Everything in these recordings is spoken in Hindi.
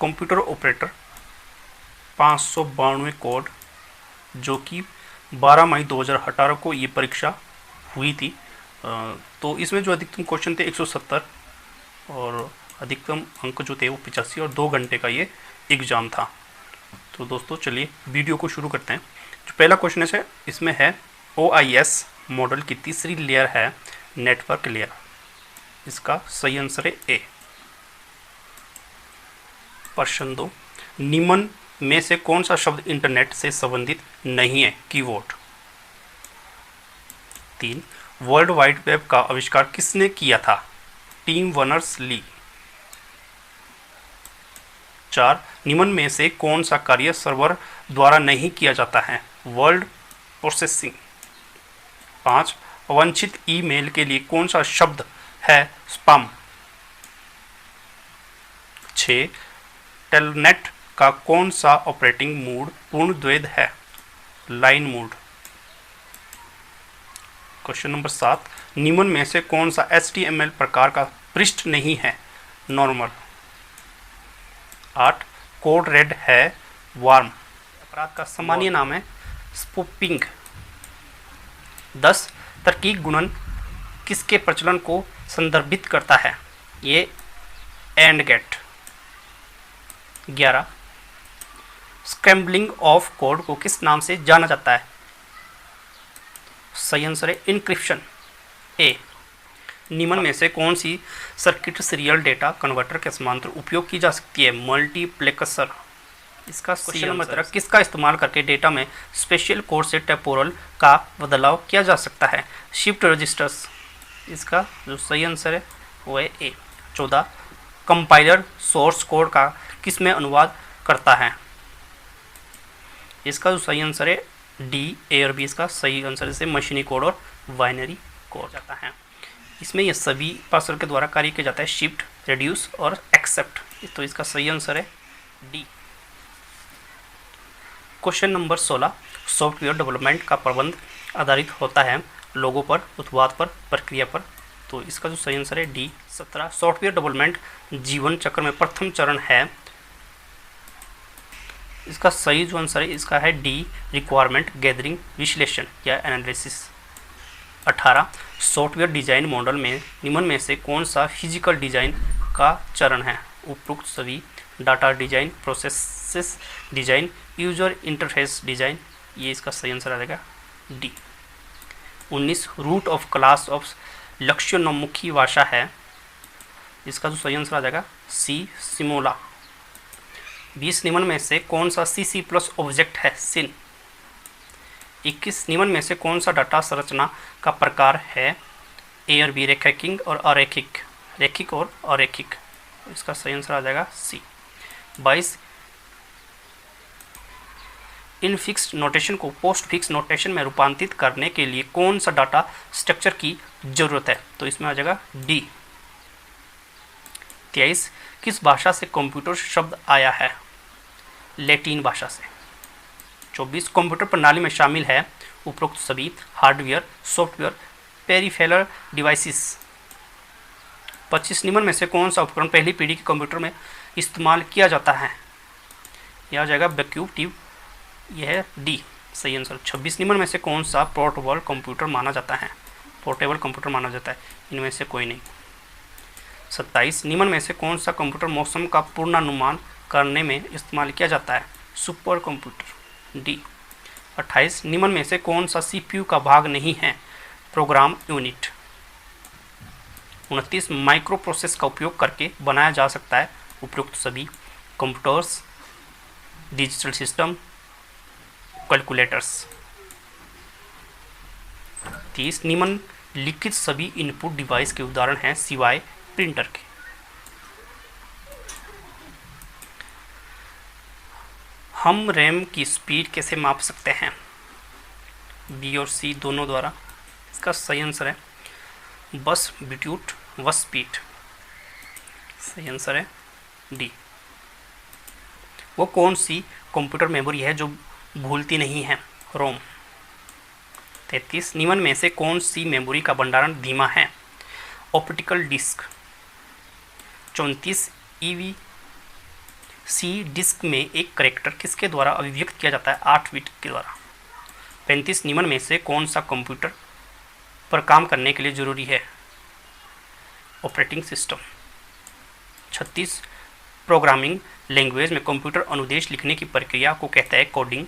कंप्यूटर ऑपरेटर 592 कोड, जो कि 12 मई 2018 को ये परीक्षा हुई थी। तो इसमें जो अधिकतम क्वेश्चन थे 170 और अधिकतम अंक जो थे वो 85 और 2 घंटे का ये एग्ज़ाम था। तो दोस्तों चलिए वीडियो को शुरू करते हैं। जो पहला क्वेश्चन है इसमें है OIS मॉडल की तीसरी लेयर है नेटवर्क लेयर। इसका सही आंसर है ए। प्रश्न 2, निम्न में से कौन सा शब्द इंटरनेट से संबंधित नहीं है? कीवर्ड। 3, वर्ल्ड वाइड वेब का आविष्कार किसने किया था? Tim Berners-Lee. 4, निम्न में से कौन सा कार्य सर्वर द्वारा नहीं किया जाता है? Word processing. 5, अवांछित ईमेल के लिए कौन सा शब्द है? स्पैम। 6, टेलनेट का कौन सा ऑपरेटिंग मोड पूर्ण द्वैध है? Line mode. क्वेश्चन नंबर 7, निम्न में से कौन सा HTML प्रकार का पृष्ठ नहीं है? नॉर्मल। 8, कोड रेड है वार्म। अपराध का सामान्य नाम है स्पूफिंग। 10, तार्किक गुणन किसके प्रचलन को संदर्भित करता है? ये and gate. 11, scrambling of code को किस नाम से जाना जाता है? सही आंसर है इनक्रिप्शन, ए। निम्न में से कौन सी सर्किट सीरियल डेटा कन्वर्टर के समांतर उपयोग की जा सकती है? मल्टीप्लेक्सर। इसका क्वेश्चन नंबर 13, किसका इस्तेमाल करके डेटा में स्पेशल कोड से टेम्पोरल का बदलाव किया जा सकता है? Shift registers. इसका जो सही आंसर है वो है ए। 14, कंपाइलर सोर्स कोड का किस में अनुवाद करता है? इसका जो सही आंसर है डी, ए और बी। इसका सही आंसर से मशीनी कोड और बाइनरी कोड जाता है। इसमें ये सभी पार्सर के द्वारा कार्य किया जाता है, शिफ्ट, रिड्यूस और एक्सेप्ट। तो इसका सही आंसर है D. Question number 16, software development का प्रबंध आधारित होता है लोगों पर, उत्पाद पर, प्रक्रिया पर। तो इसका जो सही आंसर है डी। 17, सॉफ्टवेयर डेवलपमेंट जीवन चक्र में प्रथम चरण है। इसका सही जो आंसर है इसका है डी, रिक्वायरमेंट गैदरिंग, विश्लेषण या एनालिसिस। 18, सॉफ्टवेयर डिजाइन मॉडल में निम्न में से कौन सा फिजिकल डिजाइन का चरण है? उपरोक्त सभी data design, process design, user interface design. ये इसका सही आंसर आ जाएगा D. 19, root of class of लक्ष्योन्मुखी भाषा है। इसका जो सही आंसर आ जाएगा सी, सिमोला। 20, निम्न में से कौन सा C++ ऑब्जेक्ट है? सिन। 21, निम्न में से कौन सा डाटा संरचना का प्रकार है? ए और बी, रैखिक और अरैखिक, रैखिक और अरैखिक। इसका सही आंसर आ जाएगा सी। 22, इन फिक्स नोटेशन को पोस्ट फिक्स नोटेशन में रूपांतरित करने के लिए कौन सा डाटा स्ट्रक्चर की जरूरत है? तो इसमें आ जाएगा डी। 23, किस भाषा से कंप्यूटर शब्द आया है? लैटिन भाषा से। 24, कंप्यूटर प्रणाली में शामिल है उपरोक्त सभी हार्डवेयर, सॉफ्टवेयर, पेरिफेरल डिवाइसेस। 25, निम्न में से कौन सा उपकरण पहली पीढ़ी के कंप्यूटर में इस्तेमाल किया जाता है? यह आ जाएगा वैक्यूम ट्यूब। यह है डी, सही आंसर। 26, निम्न में से कौन सा पोर्टेबल कंप्यूटर माना जाता है? पोर्टेबल कंप्यूटर माना जाता है, इनमें से कोई नहीं। 27, निम्न में से कौन सा कंप्यूटर मौसम का पूर्वानुमान करने में इस्तेमाल किया जाता है? Super computer, D. 28, निम्न में से कौन सा CPU का भाग नहीं है? Programme unit. 29, माइक्रो प्रोसेस का उपयोग करके बनाया जा सकता है उपयुक्त सभी कंप्यूटर्स, डिजिटल सिस्टम, कैलकुलेटर्स। 30, निम्न लिखित सभी इनपुट डिवाइस के उदाहरण हैं सिवाय प्रिंटर के। हम रैम की स्पीड कैसे माप सकते हैं? बी और सी दोनों द्वारा। इसका सही आंसर है बस बिट्यूट व स्पीड। सही आंसर है डी। वो कौन सी कंप्यूटर मेमोरी है जो भूलती नहीं है? रोम। 33, निम्न में से कौन सी मेमोरी का भंडारण धीमा है? Optical disk. 34, EV C disk में एक कैरेक्टर किसके द्वारा अभिव्यक्त किया जाता है? 8 बिट के द्वारा। 35 निम्न में से कौन सा कंप्यूटर पर काम करने के लिए जरूरी है? Operating system. 36 प्रोग्रामिंग लैंग्वेज में कंप्यूटर अनुदेश लिखने की प्रक्रिया को कहता है कोडिंग।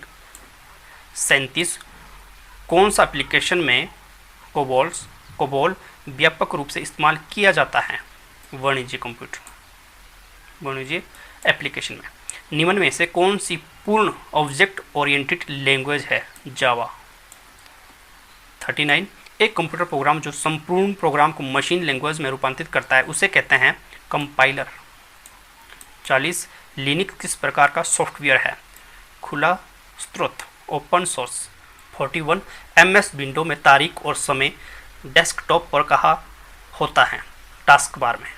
37 कौन सा एप्लीकेशन में कोबोल व्यापक रूप से इस्तेमाल किया जाता है? वाणिज्य एप्लीकेशन में। निम्न में से कौन सी पूर्ण ऑब्जेक्ट ओरिएंटेड लैंग्वेज है? जावा। 39 एक कंप्यूटर प्रोग्राम जो संपूर्ण प्रोग्राम को मशीन लैंग्वेज में रूपांतरित करता है उसे कहते हैं कंपाइलर। 40 लिनक्स किस प्रकार का सॉफ्टवेयर है? खुला स्रोत, ओपन सोर्स। 41 MS विंडो में तारीख और समय डेस्कटॉप पर कहाँ होता है? टास्क बार में।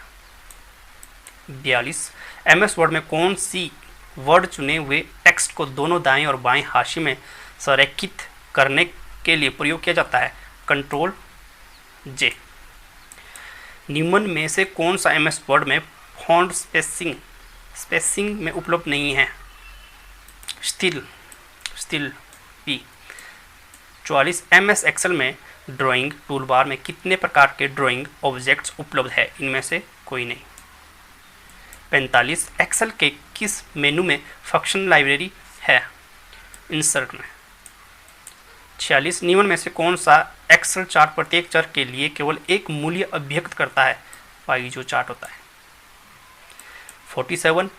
42 MS वर्ड में कौन सी वर्ड चुने हुए टेक्स्ट को दोनों दाएं और बाएं हाशिए में संरेखित करने के लिए प्रयोग किया जाता है? Control J। निम्न में से कौन सा MS वर्ड में फॉन्ट स्पेसिंग में उपलब्ध नहीं है? Still P। 44 MS एक्सेल में ड्राइंग टूलबार में कितने प्रकार के ड्राइंग ऑब्जेक्ट्स उपलब्ध है? इनमें से कोई नहीं। 45 एक्सेल के किस मेनू में फंक्शन लाइब्रेरी है? इंसर्ट में। 46 निम्न में से कौन सा एक्सेल चार्ट प्रत्येक चर के लिए केवल एक मूल्य अभिव्यक्त करता है? पाई जो चार्ट होता है। 47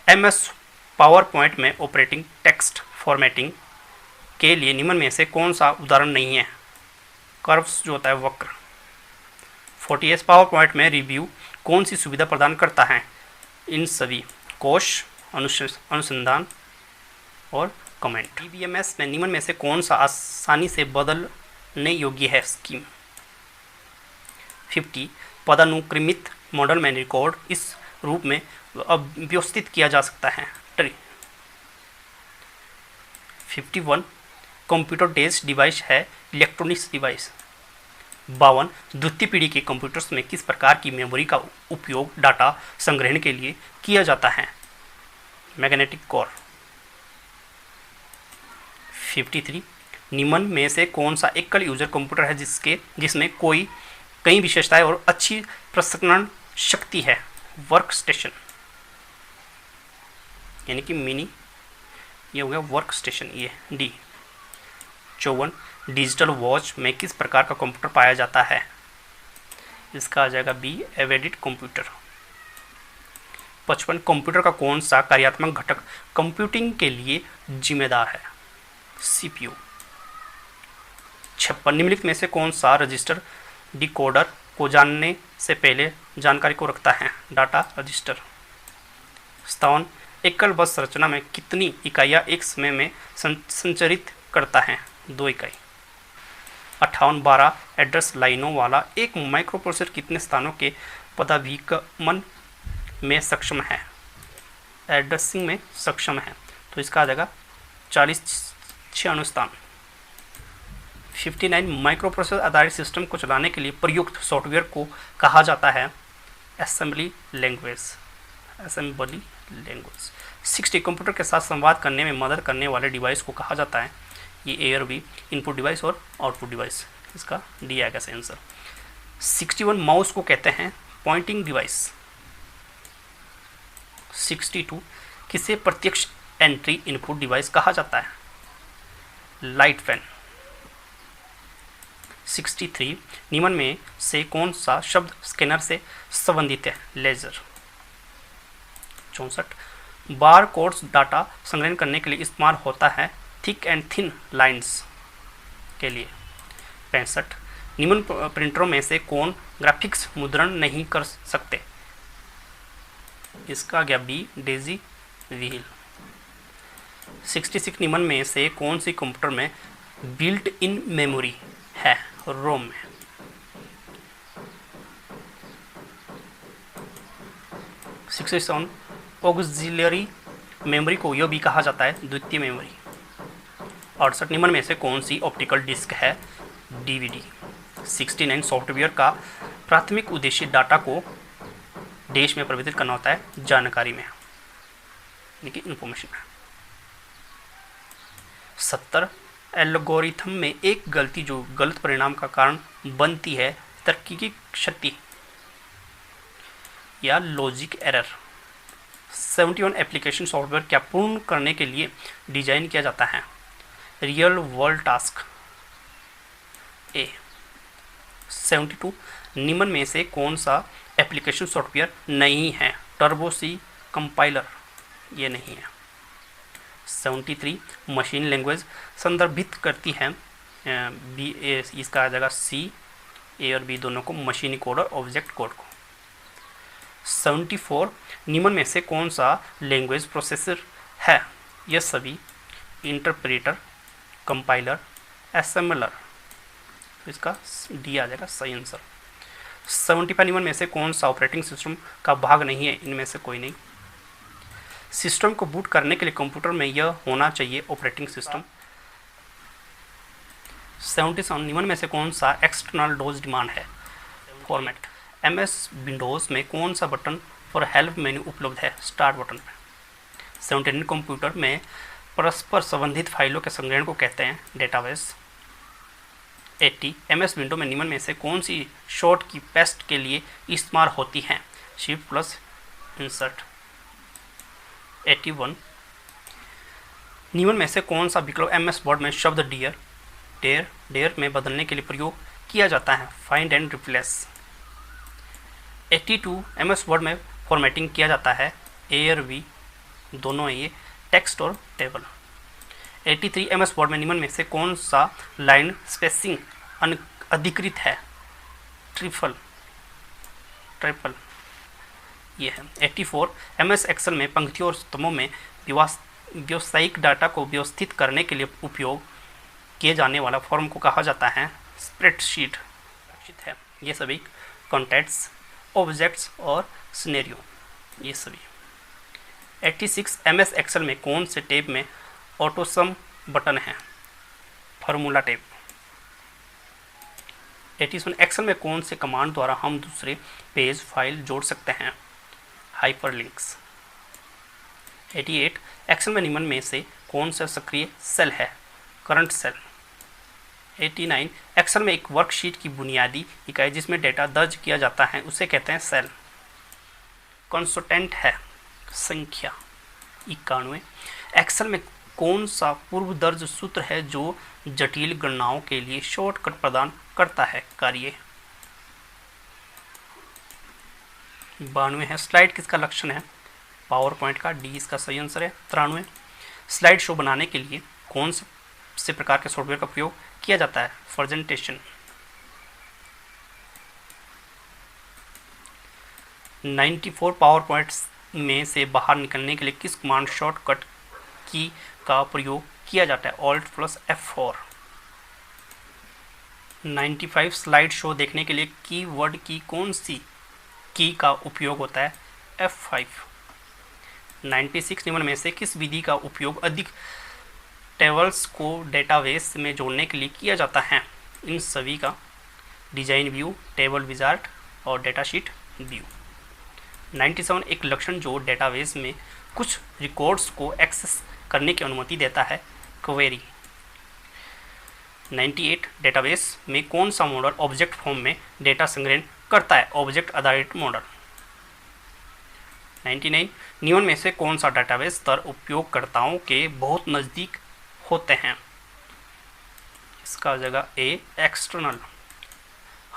MS पावर पॉइंट में ऑपरेटिंग टेक्स्ट फॉर्मेटिंग के लिए निम्न में से कौन सा उदाहरण नहीं है? कर्व्स जो होता है वक्र। 48 पावर पॉइंट में रिव्यू कौन सी सुविधा प्रदान करता है? इन सभी कोश, अनुसंधान और कमेंट। DBMS में निम्न में से कौन सा आसानी से बदलने योग्य है? स्कीम। 50 पदानुक्रमित मॉडल में रिकॉर्ड इस रूप में व्यवस्थित किया जा सकता है? ट्री। 51 कंप्यूटर बेस्ड डिवाइस है इलेक्ट्रॉनिक्स डिवाइस। 52 द्वितीय पीढ़ी के कंप्यूटर्स में किस प्रकार की मेमोरी का उपयोग डाटा संग्रहण के लिए किया जाता है? Magnetic core. 53 निम्न में से कौन सा एकल यूजर कंप्यूटर है जिसमें कई विशेषताएं और अच्छी प्रसंस्करण शक्ति है? वर्क स्टेशन, यानी कि मिनी, ये हो गया वर्क स्टेशन, ये D। 54 डिजिटल वॉच में किस प्रकार का कंप्यूटर पाया जाता है? इसका आ जाएगा B एम्बेडेड कंप्यूटर। 55 कंप्यूटर का कौन सा कार्यात्मक घटक कंप्यूटिंग के लिए जिम्मेदार है? CPU। 56 निम्नलिखित में से कौन सा रजिस्टर डिकोडर को जानने से पहले जानकारी को रखता है? Data register. 57 एकल बस संरचना में कितनी इकाइयाँ एक समय में संचरित करता है? 2 इकाई। 58 12 एड्रेस लाइनों वाला एक माइक्रोप्रोसेसर कितने स्थानों के पदाभिगमन में सक्षम है? एड्रेसिंग में सक्षम है, तो इसका आ जाएगा 46 स्थान। 59 माइक्रोप्रोसेसर आधारित सिस्टम को चलाने के लिए प्रयुक्त सॉफ्टवेयर को कहा जाता है? Assembly language. 60 कंप्यूटर के साथ संवाद करने में मदद करने वाले डिवाइस को कहा जाता है? ये ए और बी, इनपुट डिवाइस और आउटपुट डिवाइस। इसका डी आएगा आंसर। 61 माउस को कहते हैं पॉइंटिंग डिवाइस। 62 किसे प्रत्यक्ष एंट्री इनपुट डिवाइस कहा जाता है? Light fan. 63 निम्न में से कौन सा शब्द स्कैनर से संबंधित है? लेजर। 64 बार कोड्स डाटा संग्रहण करने के लिए इस्तेमाल होता है थिक एंड थिन लाइंस के लिए। 65 निम्न प्रिंटरों में से कौन ग्राफिक्स मुद्रण नहीं कर सकते? इसका गया बी डेजी व्हील। 66 निम्न में से कौन सी कंप्यूटर में बिल्ट इन मेमोरी है? रोम में। 67 ऑक्सिलरी मेमोरी को यह भी कहा जाता है द्वितीय मेमोरी। 68 निम्न में से कौन सी ऑप्टिकल डिस्क है? DVD। 69 सॉफ्टवेयर का प्राथमिक उद्देश्य डाटा को देश में परिवर्तित करना होता है जानकारी में। यानी कि इन्फॉर्मेशन है। 70 एल्गोरिथम में एक गलती जो गलत परिणाम का कारण बनती है, तरक्की की क्षति या लॉजिक एरर। 71 एप्लीकेशन सॉफ्टवेयर क्या पूर्ण करने के लिए डिजाइन किया जाता है? Real world task. ए। 72 निम्न में से कौन सा एप्लीकेशन सॉफ्टवेयर नहीं है? टर्बो सी कंपाइलर, ये नहीं है। 73 मशीन लैंग्वेज संदर्भित करती है बी, इसका आ जाएगा सी, ए और बी दोनों को, मशीनी कोड और ऑब्जेक्ट कोड को। 74 निम्न में से कौन सा लैंग्वेज प्रोसेसर है? यह सभी इंटरप्रेटर, कंपाइलर, एसेम्बलर, इसका डी आ जाएगा सही आंसर। 75 निम्न में से कौन सा ऑपरेटिंग सिस्टम का भाग नहीं है? इनमें से कोई नहीं। सिस्टम को बूट करने के लिए कंप्यूटर में यह होना चाहिए ऑपरेटिंग सिस्टम। 77 निम्न में से कौन सा एक्सटर्नल डोज डिमांड है? फॉर्मेट। MS विंडोज़ में कौन सा बटन फॉर हेल्प मेन्यू उपलब्ध है? स्टार्ट बटन पर। 79 कंप्यूटर में परस्पर संबंधित फाइलों के संग्रहण को कहते हैं डेटाबेस। 80 MS विंडो में निम्न में से कौन सी शॉर्ट की पेस्ट के लिए इस्तेमाल होती हैं? Shift plus insert. 81 निम्न में से कौन सा विकल्प MS वर्ड में शब्द डियर, डेयर में बदलने के लिए प्रयोग किया जाता है? Find and replace. 82 MS word में फॉर्मेटिंग किया जाता है ए और बी दोनों है, ये टेक्स्ट और टेबल। 83 MS वर्ड में निम्न में से कौन सा लाइन स्पेसिंग अधिकृत है? ट्रिपल, ये है। 84 MS एक्सेल में पंक्तियों और स्तंभों में व्यावसायिक डाटा को व्यवस्थित करने के लिए उपयोग किए जाने वाला फॉर्म को कहा जाता है स्प्रेडशीट है। ये सभी कॉन्टेक्ट्स, ऑब्जेक्ट्स और सिनेरियो, ये सभी। 86 MS एक्सेल में कौन से टैब में ऑटोसम बटन है? Formula tab. 87 एक्सेल में कौन से कमांड द्वारा हम दूसरे पेज फाइल जोड़ सकते हैं? हाइपरलिंक्स। 88 एक्सेल में निम्न में से कौन सा सक्रिय सेल है? Current cell. 89 एक्सेल में एक वर्कशीट की बुनियादी इकाई जिसमें डेटा दर्ज किया जाता है उसे कहते हैं सेल। कंसोटेंट है संख्या। 91 एक्सेल में कौन सा पूर्व दर्ज सूत्र है जो जटिल गणनाओं के लिए शॉर्टकट प्रदान करता है? कार्य। 92 है स्लाइड किसका लक्षण है? पावर पॉइंट का, डी इसका सही आंसर है। 93 स्लाइड शो बनाने के लिए कौन से प्रकार के सॉफ्टवेयर का प्रयोग किया जाता है? प्रेजेंटेशन। 94 पावर पॉइंट में से बाहर निकलने के लिए किस कमांड शॉर्टकट की का प्रयोग किया जाता है? Alt plus F4। 95 slide show देखने के लिए कीवर्ड की कौन सी की का उपयोग होता है? F5। 96 निम्न में से किस विधि का उपयोग अधिक टेबल्स को डेटाबेस में जोड़ने के लिए किया जाता है? इन सभी का डिजाइन व्यू, टेबल विजार्ड और डेटाशीट व्यू। 97 एक लक्षण जो डेटाबेस में कुछ रिकॉर्ड्स को एक्सेस करने की अनुमति देता है? क्वेरी। 98 डेटाबेस में कौन सा मॉडल ऑब्जेक्ट फॉर्म में डेटा संग्रहण करता है? ऑब्जेक्ट आधारित मॉडल। 99 निम्न में से कौन सा डेटाबेस स्तर उपयोगकर्ताओं के बहुत नज़दीक होते हैं? इसका जगह ए एक्सटर्नल।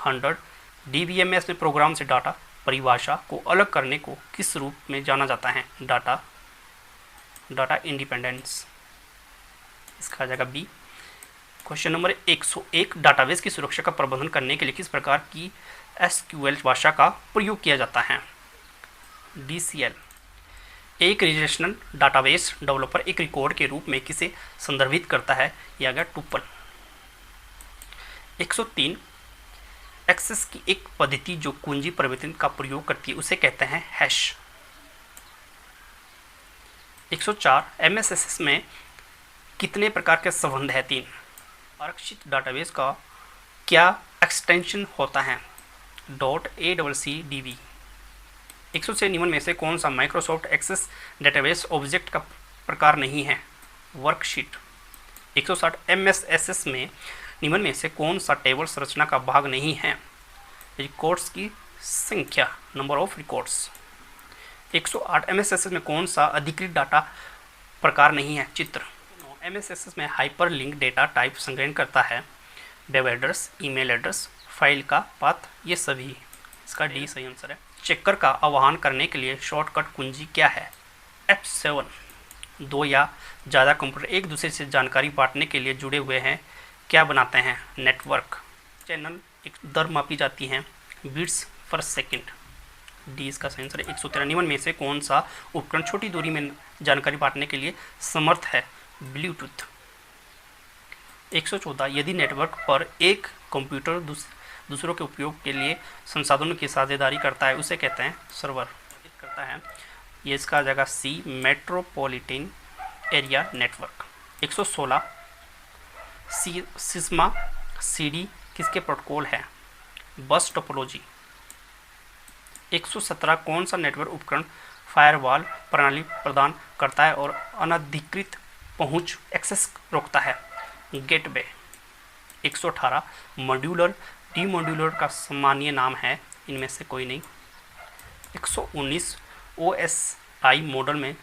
100 DBMS में प्रोग्राम से डाटा परिभाषा को अलग करने को किस रूप में जाना जाता है? Data independence. इसका जगह बी। क्वेश्चन नंबर 101 डाटाबेस की सुरक्षा का प्रबंधन करने के लिए किस प्रकार की SQL भाषा का प्रयोग किया जाता है? DCL। एक रिलेशनल डाटाबेस डेवलपर एक रिकॉर्ड के रूप में किसे संदर्भित करता है? यह गया टुपल। 103 एक्सेस की एक पद्धति जो कुंजी परिवर्तन का प्रयोग करती है उसे कहते हैं हैश। 104 MSSS में कितने प्रकार के संबंध है? 3। आरक्षित डाटाबेस का क्या एक्सटेंशन होता है? .ACCDB। 106 निम्न में से कौन सा माइक्रोसॉफ्ट एक्सेस डेटाबेस ऑब्जेक्ट का प्रकार नहीं है? वर्कशीट। 160 MSSS में निम्न में से कौन सा टेबल संरचना का भाग नहीं है? रिकॉर्ड्स की संख्या, नंबर ऑफ रिकॉर्ड्स। 108 MSSS में कौन सा अधिकृत डाटा प्रकार नहीं है? चित्र। MSSS में हाइपरलिंक डेटा टाइप संग्रहण करता है web address, email address, file का पाथ, ये सभी। इसका डी सही आंसर है। चेकर का आह्वान करने के लिए शॉर्टकट कुंजी क्या है? F7। दो या ज़्यादा कंप्यूटर एक दूसरे से जानकारी बांटने के लिए जुड़े हुए हैं, क्या बनाते हैं? नेटवर्क। चैनल एक दर मापी जाती हैं, बीट्स पर सेकंड। डी इसका सही आंसर है। 113 निम्न में से कौन सा उपकरण छोटी दूरी में जानकारी बांटने के लिए समर्थ है? ब्लूटूथ। 114 यदि नेटवर्क पर एक कंप्यूटर दूसरों के उपयोग के लिए संसाधनों की साझेदारी करता है, उसे कहते हैं सर्वर। करता है, ये इसका आ जाएगा सी, मेट्रोपॉलिटन एरिया नेटवर्क। 116 सिस्मा सीडी किसके प्रोटोकॉल है? बस टोपोलॉजी। 117 कौन सा नेटवर्क उपकरण फायरवॉल प्रणाली प्रदान करता है और अनधिकृत पहुंच एक्सेस रोकता है? गेटवे। 118 मॉड्यूलर डीमॉड्यूलर का सामान्य नाम है, इनमें से कोई नहीं। 119 OSI मॉडल में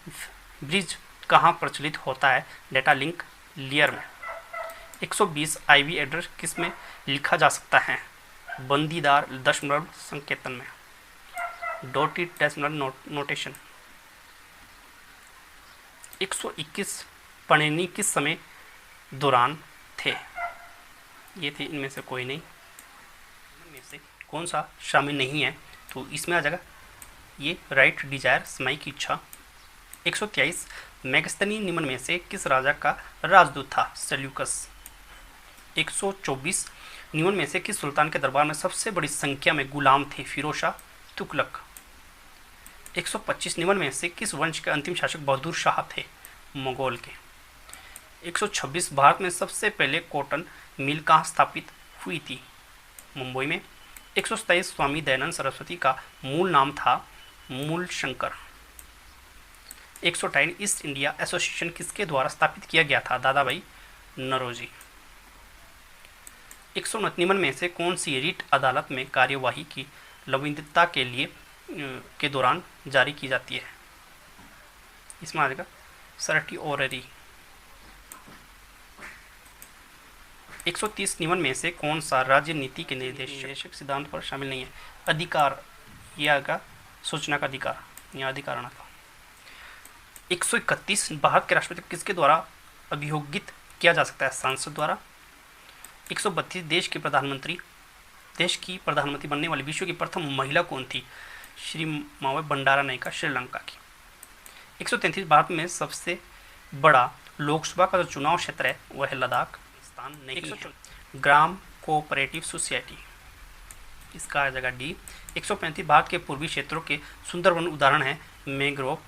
ब्रिज कहाँ प्रचलित होता है? डेटा लिंक लेयर में। 120 IV एड्रेस किस में लिखा जा सकता है? बंदीदार दशमलव संकेतन में, डॉटेड डेसिमल नोटेशन। 121 पणिनी किस समय दौरान थे? ये थे, इनमें से कोई नहीं। इनमें से कौन सा शामिल नहीं है? तो इसमें आ जाएगा ये राइट डिजायर, समय की इच्छा। 123 मैगस्तनी निम्न में से किस राजा का राजदूत था? सेल्यूकस। 124 निम्न में से किस सुल्तान के दरबार में सबसे बड़ी संख्या में गुलाम थे? फिरोज शाह तुगलक। 125 निम्न में से किस वंश के अंतिम शासक बहादुर शाह थे? मंगोल के। 126 भारत में सबसे पहले कॉटन मिल कहाँ स्थापित हुई थी? मुंबई में। 127 स्वामी दयानंद सरस्वती का मूल नाम था मूल शंकर। 128 ईस्ट इंडिया एसोसिएशन किसके द्वारा स्थापित किया गया था? दादा भाई नौरोजी। 129 निम्न में से कौन सी रीट अदालत में कार्यवाही की लंबितता के दौरान जारी की जाती है? इसमें आ जाएगा सर्टिओररी। 130 निम्न में से कौन सा राज्य नीति के निर्देशक सिद्धांत पर शामिल नहीं है? अधिकार, यह आएगा सूचना का अधिकार, यह अधिकार आना था। 131 भारत के राष्ट्रपति किसके द्वारा अभियोगित किया जा सकता है? सांसद द्वारा। 132 देश की प्रधानमंत्री बनने वाली विश्व की प्रथम महिला कौन थी? श्री मावे बंडारा नायका, श्रीलंका की। 133 भारत में सबसे बड़ा लोकसभा का जो चुनाव क्षेत्र है वह है लद्दाख, स्थान नहीं है। ग्राम कोऑपरेटिव सोसाइटी, इसका आ जाएगा डी। 135 भारत के पूर्वी क्षेत्रों के सुंदर वन उदाहरण है मैंग्रोव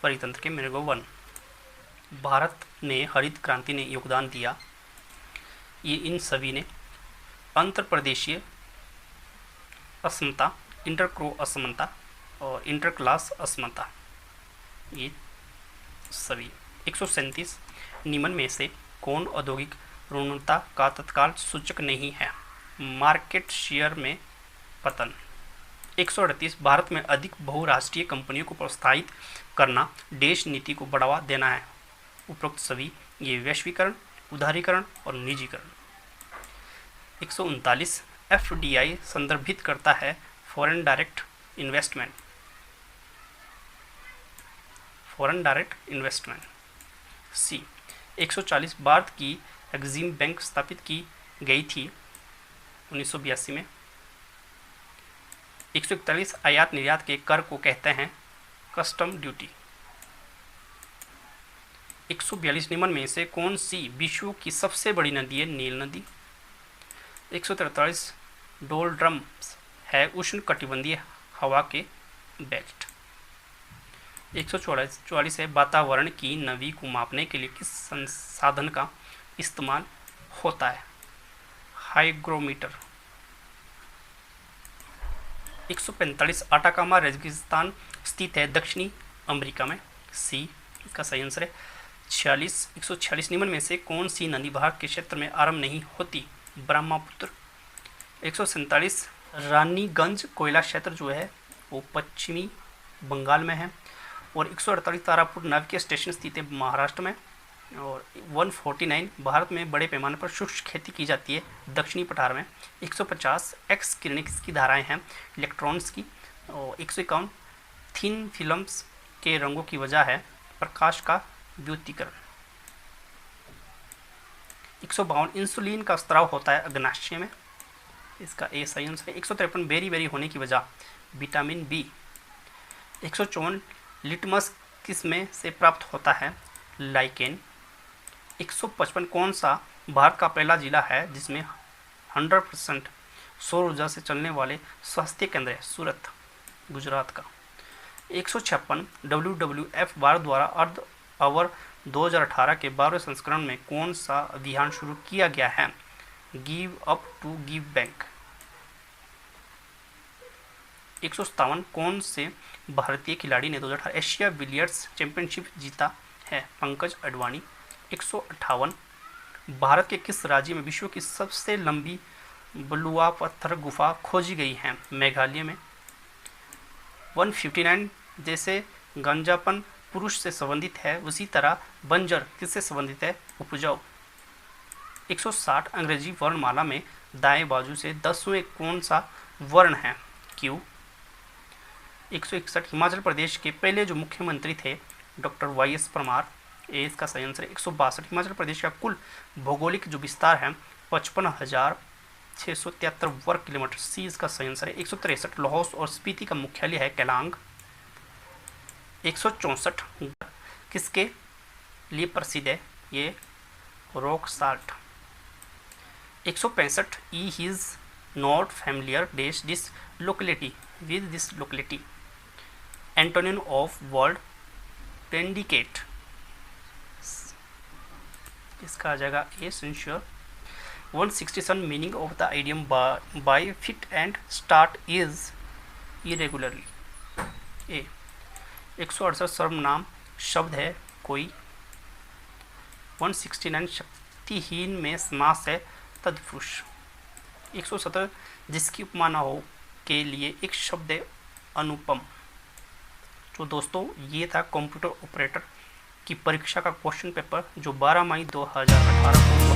परितंत्र के मैंग्रोव वन। भारत ने हरित क्रांति ने योगदान दिया, ये इन सभी ने अंतर प्रदेशीय असमता, इंटरक्रो असमानता और इंटर क्लास असमानता, ये सभी। 137 निम्न में से कौन औद्योगिक ऋणता का तत्काल सूचक नहीं है? मार्केट शेयर में पतन। 138 भारत में अधिक बहुराष्ट्रीय कंपनियों को प्रोत्साहित करना देश नीति को बढ़ावा देना है। उपरोक्त सभी ये वैश्वीकरण, उदारीकरण और निजीकरण। 139 FDI संदर्भित करता है foreign direct investment, foreign direct investment. C. 140 Bharat की एग्जिम बैंक स्थापित की गई थी 1982 में। 141 आयात निर्यात के कर को कहते हैं कस्टम ड्यूटी। 142 निम्न में से कौन सी विश्व की सबसे बड़ी नदी है? नील नदी। 143 डोलड्रम्स है उष्ण कटिबंधीय हवा के बेल्ट। 144 है वातावरण की नमी को मापने के लिए किस संसाधन का इस्तेमाल होता है? हाइग्रोमीटर। 145 अटाकामा रेगिस्तान स्थित है दक्षिणी अमेरिका में, सी इसका सही आंसर है। 146 निम्न में से कौन सी नदी भारत के क्षेत्र में आरंभ नहीं होती, ब्रह्मपुत्र। 147 रानीगंज कोयला क्षेत्र जो है वो पश्चिमी बंगाल में है। और 148 तारापुर नाविकीय स्टेशन स्थित है महाराष्ट्र में। और 149 भारत में बड़े पैमाने पर शुष्क खेती की जाती है दक्षिणी पठार में। 150 एक्स किरणिक्स की धाराएं हैं इलेक्ट्रॉन्स की। और 151 थिन फिल्म्स के रंगों की वजह है प्रकाश का व्युत्कीकरण। 152 इंसुलिन का स्त्राव होता है अग्नाशय में, इसका ए सही आंसर है। 153 बेरी बेरी होने की वजह विटामिन बी। 154 लिटमस किस में से प्राप्त होता है, लाइकेन। 155 कौन सा भारत का पहला जिला है जिसमें 100% सौर ऊर्जा से चलने वाले स्वास्थ्य केंद्र है, सूरत, गुजरात का। 156 WWF भारत द्वारा अर्ध आवर 2018 के 12वें संस्करण में कौन सा अभियान शुरू किया गया है, give up to give back. 157 कौन से भारतीय खिलाड़ी ने 2018 एशिया बिलियर्ड्स चैंपियनशिप जीता है, पंकज अडवाणी। 158 भारत के किस राज्य में विश्व की सबसे लंबी बलुआ पत्थर गुफा खोजी गई है, मेघालय में। 159 जैसे गंजापन पुरुष से संबंधित है उसी तरह बंजर किससे संबंधित है, उपजाऊ। 160 अंग्रेजी वर्णमाला में दाएं बाजू से 10वें कौन सा वर्ण है, क्यू। 161 हिमाचल प्रदेश के पहले जो मुख्यमंत्री थे डॉक्टर YS परमार, ए इसका सही आंसर है। 162 हिमाचल प्रदेश का कुल भौगोलिक जो विस्तार है 55,673 वर्ग किलोमीटर, सी इसका सही आंसर है। 163 लाहौल और स्पीति का मुख्यालय है केलांग। 164 किसके लिए प्रसिद्ध है, ये rock salt. 165 E is not familiar dash this locality with this locality, antonym of word टेंडिकेट, इसका आ जाएगा A sincere. 167 meaning of the idiom by fit and start is irregularly, A. 168 सर्वनाम शब्द है कोई। 169 शक्तिहीन में समास है तत्पुरुष। 170 जिसकी उपमा न हो के लिए एक शब्द है अनुपम। तो दोस्तों ये था कंप्यूटर ऑपरेटर की परीक्षा का क्वेश्चन पेपर जो 12 मई 2018 को